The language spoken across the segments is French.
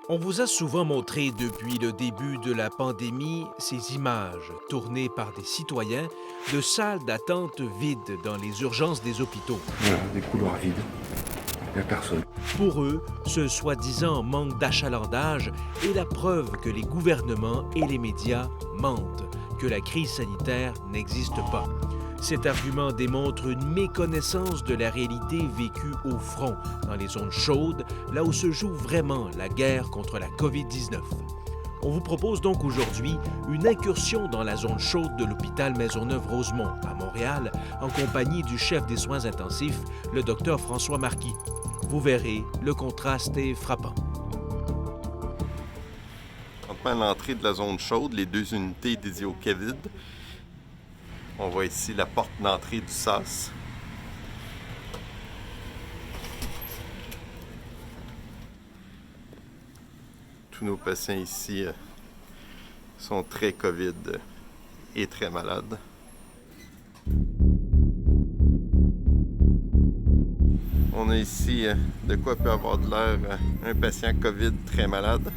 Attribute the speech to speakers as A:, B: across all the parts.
A: On vous a souvent montré depuis le début de la pandémie ces images tournées par des citoyens de salles d'attente vides dans les urgences des hôpitaux.
B: Voilà, des couloirs vides. Il n'y a personne.
A: Pour eux, ce soi-disant manque d'achalandage est la preuve que les gouvernements et les médias mentent, que la crise sanitaire n'existe pas. Cet argument démontre une méconnaissance de la réalité vécue au front, dans les zones chaudes, là où se joue vraiment la guerre contre la COVID-19. On vous propose donc aujourd'hui une incursion dans la zone chaude de l'hôpital Maisonneuve-Rosemont, à Montréal, en compagnie du chef des soins intensifs, le Dr François Marquis. Vous verrez, le contraste est frappant.
C: À l'entrée de la zone chaude, les deux unités dédiées au COVID. On voit ici la porte d'entrée du SAS. Tous nos patients ici sont très COVID et très malades. On a ici de quoi peut avoir de l'air un patient COVID très malade.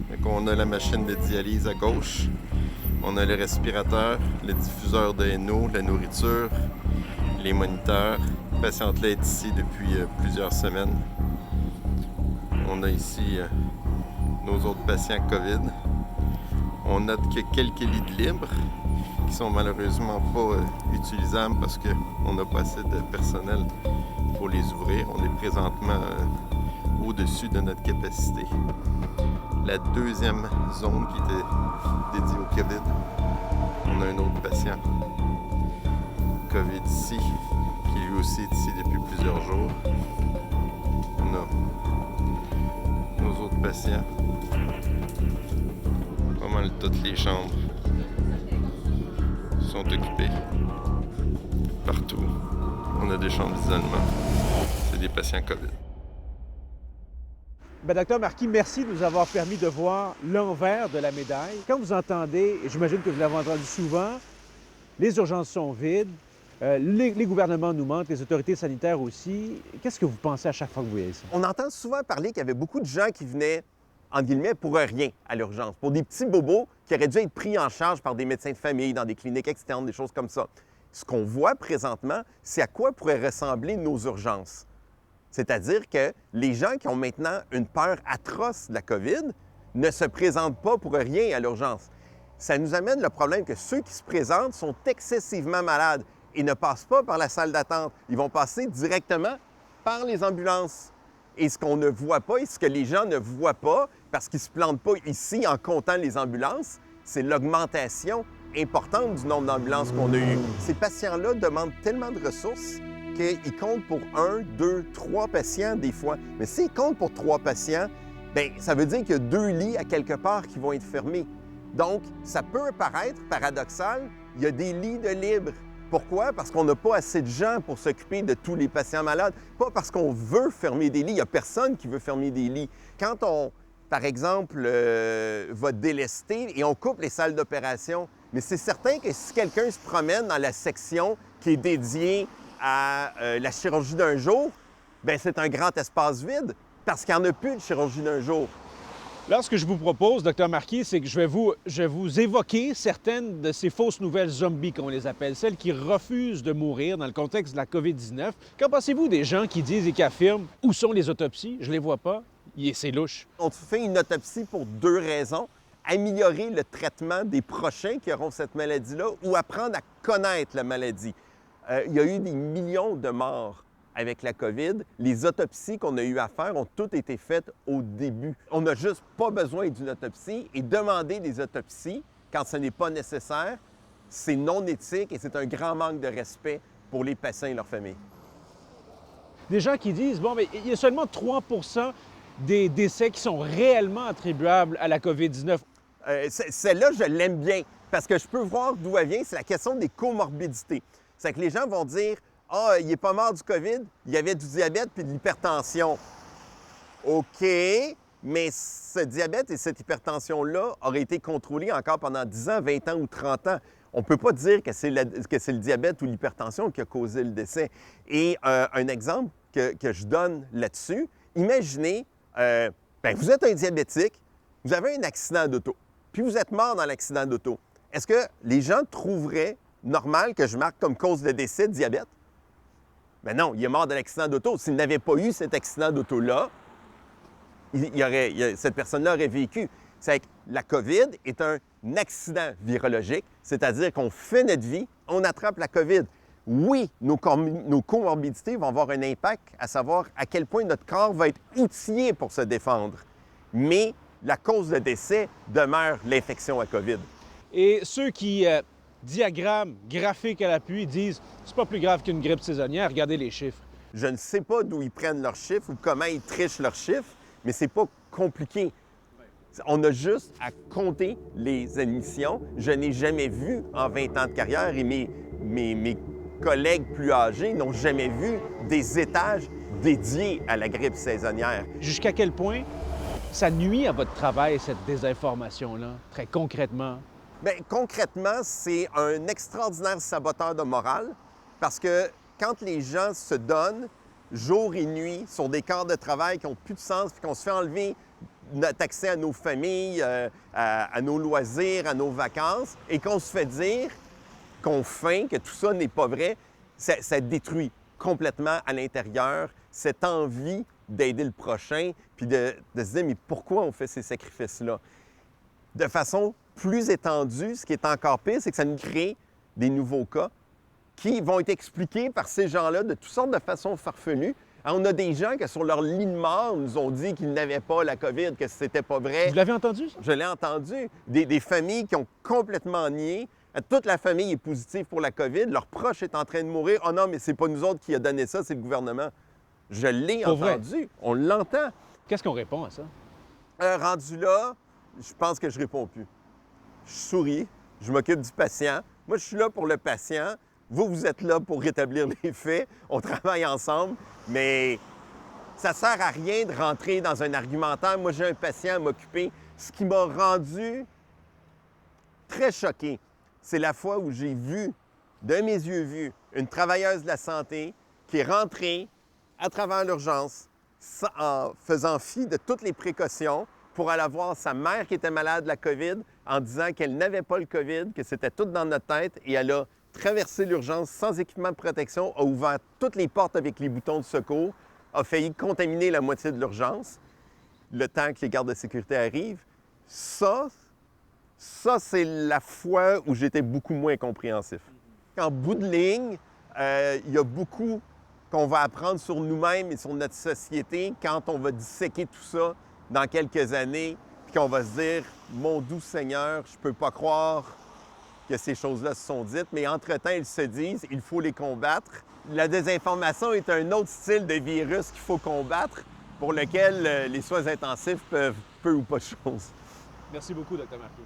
C: Donc on a la machine de dialyse à gauche. On a le respirateur, le diffuseur de NO, la nourriture, les moniteurs. Le patient est ici depuis plusieurs semaines. On a ici nos autres patients COVID. On note que quelques lits de libre qui sont malheureusement pas utilisables parce qu'on n'a pas assez de personnel pour les ouvrir. On est présentement au-dessus de notre capacité. La deuxième zone qui était dédiée au COVID, on a un autre patient COVID ici, qui lui aussi est ici depuis plusieurs jours. On a nos autres patients. Pas mal toutes les chambres sont occupées. Partout, on a des chambres d'isolement. C'est des patients COVID.
D: Bien, Docteur Marquis, merci de nous avoir permis de voir l'envers de la médaille. Quand vous entendez, et j'imagine que vous l'avez entendu souvent, les urgences sont vides, les gouvernements nous mentent, les autorités sanitaires aussi. Qu'est-ce que vous pensez à chaque fois que vous voyez ça?
E: On entend souvent parler qu'il y avait beaucoup de gens qui venaient, entre guillemets, pour rien à l'urgence, pour des petits bobos qui auraient dû être pris en charge par des médecins de famille, dans des cliniques externes, des choses comme ça. Ce qu'on voit présentement, c'est à quoi pourraient ressembler nos urgences. C'est-à-dire que les gens qui ont maintenant une peur atroce de la COVID ne se présentent pas pour rien à l'urgence. Ça nous amène le problème que ceux qui se présentent sont excessivement malades et ne passent pas par la salle d'attente. Ils vont passer directement par les ambulances. Et ce qu'on ne voit pas et ce que les gens ne voient pas, parce qu'ils ne se plantent pas ici en comptant les ambulances, c'est l'augmentation importante du nombre d'ambulances qu'on a eues. Ces patients-là demandent tellement de ressources qu'ils comptent pour 1, 2, 3 patients des fois. Mais s'ils comptent pour 3 patients, bien, ça veut dire qu'il y a 2 lits à quelque part qui vont être fermés. Donc, ça peut paraître paradoxal, il y a des lits de libre. Pourquoi? Parce qu'on n'a pas assez de gens pour s'occuper de tous les patients malades. Pas parce qu'on veut fermer des lits. Il n'y a personne qui veut fermer des lits. Quand on, par exemple, va délester et on coupe les salles d'opération, mais c'est certain que si quelqu'un se promène dans la section qui est dédiée à la chirurgie d'un jour, bien, c'est un grand espace vide parce qu'il n'y en a plus de chirurgie d'un jour.
D: Là, ce que je vous propose, Dr Marquis, c'est que je vais vous évoquer certaines de ces fausses nouvelles zombies, qu'on les appelle, celles qui refusent de mourir dans le contexte de la COVID-19. Qu'en pensez-vous des gens qui disent et qui affirment « Où sont les autopsies? Je les vois pas. » C'est louche.
E: On fait une autopsie pour 2 raisons. Améliorer le traitement des prochains qui auront cette maladie-là ou apprendre à connaître la maladie. Il y a eu des millions de morts avec la COVID. Les autopsies qu'on a eu à faire ont toutes été faites au début. On n'a juste pas besoin d'une autopsie et demander des autopsies quand ce n'est pas nécessaire, c'est non éthique et c'est un grand manque de respect pour les patients et leurs familles.
D: Des gens qui disent « Bon, mais il y a seulement 3 des décès qui sont réellement attribuables à la COVID-19. »
E: Celle-là, je l'aime bien parce que je peux voir d'où elle vient. C'est la question des comorbidités. C'est que les gens vont dire « Ah, il n'est pas mort du COVID, il y avait du diabète puis de l'hypertension. » OK, mais ce diabète et cette hypertension-là auraient été contrôlés encore pendant 10 ans, 20 ans ou 30 ans. On ne peut pas dire que c'est le diabète ou l'hypertension qui a causé le décès. Et un exemple que je donne là-dessus, imaginez, Bien, vous êtes un diabétique, vous avez un accident d'auto, puis vous êtes mort dans l'accident d'auto. Est-ce que les gens trouveraient normal que je marque comme cause de décès diabète? Mais non, il est mort de l'accident d'auto. S'il n'avait pas eu cet accident d'auto-là, cette personne-là aurait vécu. C'est que la COVID est un accident virologique, c'est-à-dire qu'on fait notre vie, on attrape la COVID. Oui, nos comorbidités vont avoir un impact à savoir à quel point notre corps va être outillé pour se défendre. Mais la cause de décès demeure l'infection à COVID.
D: Et ceux qui diagramment, graphiques à l'appui, disent « c'est pas plus grave qu'une grippe saisonnière, regardez les chiffres ».
E: Je ne sais pas d'où ils prennent leurs chiffres ou comment ils trichent leurs chiffres, mais c'est pas compliqué. On a juste à compter les admissions. Je n'ai jamais vu en 20 ans de carrière, et mes collègues plus âgés n'ont jamais vu des étages dédiés à la grippe saisonnière.
D: Jusqu'à quel point ça nuit à votre travail, cette désinformation-là, très concrètement?
E: Bien, concrètement, c'est un extraordinaire saboteur de morale parce que quand les gens se donnent jour et nuit sur des quarts de travail qui n'ont plus de sens, puis qu'on se fait enlever notre accès à nos familles, à nos loisirs, à nos vacances, et qu'on se fait dire qu'on feint, que tout ça n'est pas vrai, ça détruit complètement à l'intérieur cette envie d'aider le prochain, puis de se dire, mais pourquoi on fait ces sacrifices-là? De façon plus étendue, ce qui est encore pire, c'est que ça nous crée des nouveaux cas qui vont être expliqués par ces gens-là de toutes sortes de façons farfelues. On a des gens qui, sur leur lit de mort, nous ont dit qu'ils n'avaient pas la COVID, que c'était pas vrai.
D: Vous l'avez entendu, ça?
E: Je l'ai entendu. Des familles qui ont complètement nié. Toute la famille est positive pour la COVID. Leur proche est en train de mourir. « Oh non, mais c'est pas nous autres qui a donné ça, c'est le gouvernement. » Je l'ai
D: Pour vrai?
E: entendu. On l'entend.
D: Qu'est-ce qu'on répond à ça?
E: Rendu là, je pense que je réponds plus. Je souris, je m'occupe du patient. Moi, je suis là pour le patient. Vous êtes là pour rétablir les faits. On travaille ensemble, mais ça sert à rien de rentrer dans un argumentaire. Moi, j'ai un patient à m'occuper. Ce qui m'a rendu très choqué, c'est la fois où j'ai vu, de mes yeux vus, une travailleuse de la santé qui est rentrée à travers l'urgence en faisant fi de toutes les précautions pour aller voir sa mère qui était malade de la COVID en disant qu'elle n'avait pas le COVID, que c'était tout dans notre tête, et elle a traversé l'urgence sans équipement de protection, a ouvert toutes les portes avec les boutons de secours, a failli contaminer la moitié de l'urgence, le temps que les gardes de sécurité arrivent. Ça, c'est la fois où j'étais beaucoup moins compréhensif. En bout de ligne, il y a beaucoup qu'on va apprendre sur nous-mêmes et sur notre société quand on va disséquer tout ça dans quelques années, puis qu'on va se dire « Mon doux Seigneur, je peux pas croire que ces choses-là se sont dites, mais entre-temps, ils se disent, il faut les combattre. » La désinformation est un autre style de virus qu'il faut combattre, pour lequel les soins intensifs peuvent peu ou pas de choses.
D: Merci beaucoup, Dr. Marcoux.